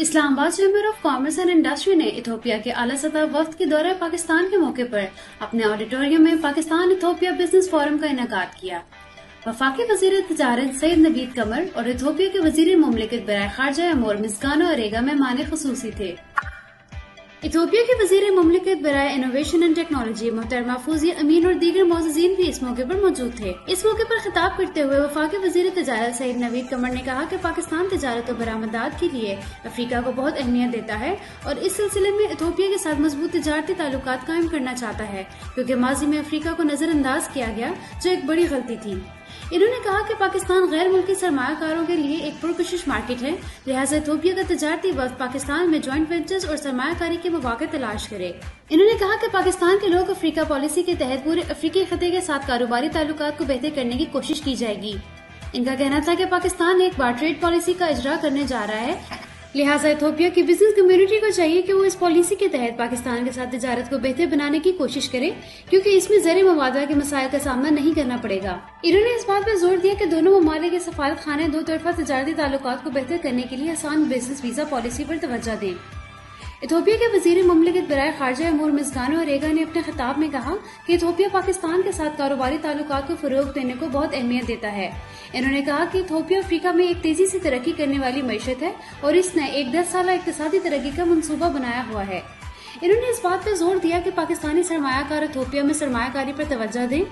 اسلام آباد chamber of commerce and industry نے Ethiopia کے اعلیٰ سطح وفد کے دورہ پاکستان کے موقع پر اپنے آڈیٹوریم میں پاکستان ایتھوپیا بزنس فورم کا انعقاد کیا۔ وفاقی وزیر تجارت سید نوید قمر اور ایتھوپیا کے وزیر مملکت برائے خارجہ امور مسگانو اریگا مہمان خصوصی تھے۔ ایتھوپیا کے وزیر مملکت برائے انوویشن اینڈ ٹیکنالوجی محترمہ فوزیہ امین اور دیگر معززین بھی اس موقع پر موجود تھے۔ اس موقع پر خطاب کرتے ہوئے وفاقی وزیر تجارت سید نوید قمر نے کہا کہ پاکستان تجارت و برآمدات کے لیے افریقہ کو بہت اہمیت دیتا ہے اور اس سلسلے میں ایتھوپیا کے ساتھ مضبوط تجارتی تعلقات قائم کرنا چاہتا ہے، کیونکہ ماضی میں افریقہ کو نظر انداز کیا گیا، جو ایک بڑی غلطی تھی۔ انہوں نے کہا کہ پاکستان غیر ملکی سرمایہ کاروں کے لیے ایک پرکشش مارکیٹ ہے، لہٰذا ایتھوپیا کا تجارتی وفد پاکستان میں جوائنٹ وینچرز اور سرمایہ کاری کے مواقع تلاش کرے۔ انہوں نے کہا کہ پاکستان کے لوگ افریقہ پالیسی کے تحت پورے افریقی خطے کے ساتھ کاروباری تعلقات کو بہتر کرنے کی کوشش کی جائے گی۔ ان کا کہنا تھا کہ پاکستان ایک بار ٹریڈ پالیسی کا اجرا کرنے جا رہا ہے، لہٰذا ایتھوپیا کی بزنس کمیونٹی کو چاہیے کہ وہ اس پالیسی کے تحت پاکستان کے ساتھ تجارت کو بہتر بنانے کی کوشش کرے، کیونکہ اس میں زر مبادلہ کے مسائل کا سامنا نہیں کرنا پڑے گا۔ انہوں نے اس بات پر زور دیا کہ دونوں ممالک کے سفارت خانے دو طرفہ تجارتی تعلقات کو بہتر کرنے کے لیے آسان بزنس ویزا پالیسی پر توجہ دیں۔ ایتھوپیا کے وزیر مملکت برائے خارجہ امور مسگانو اریگا نے اپنے خطاب میں کہا کہ ایتھوپیا پاکستان کے ساتھ کاروباری تعلقات کو فروغ دینے کو بہت اہمیت دیتا ہے۔ انہوں نے کہا کہ ایتھوپیا افریقہ میں ایک تیزی سے ترقی کرنے والی معیشت ہے اور اس نے ایک 10 سالہ اقتصادی ترقی کا منصوبہ بنایا ہوا ہے۔ انہوں نے اس بات پر زور دیا کہ پاکستانی سرمایہ کار ایتھوپیا میں سرمایہ کاری پر توجہ دیں،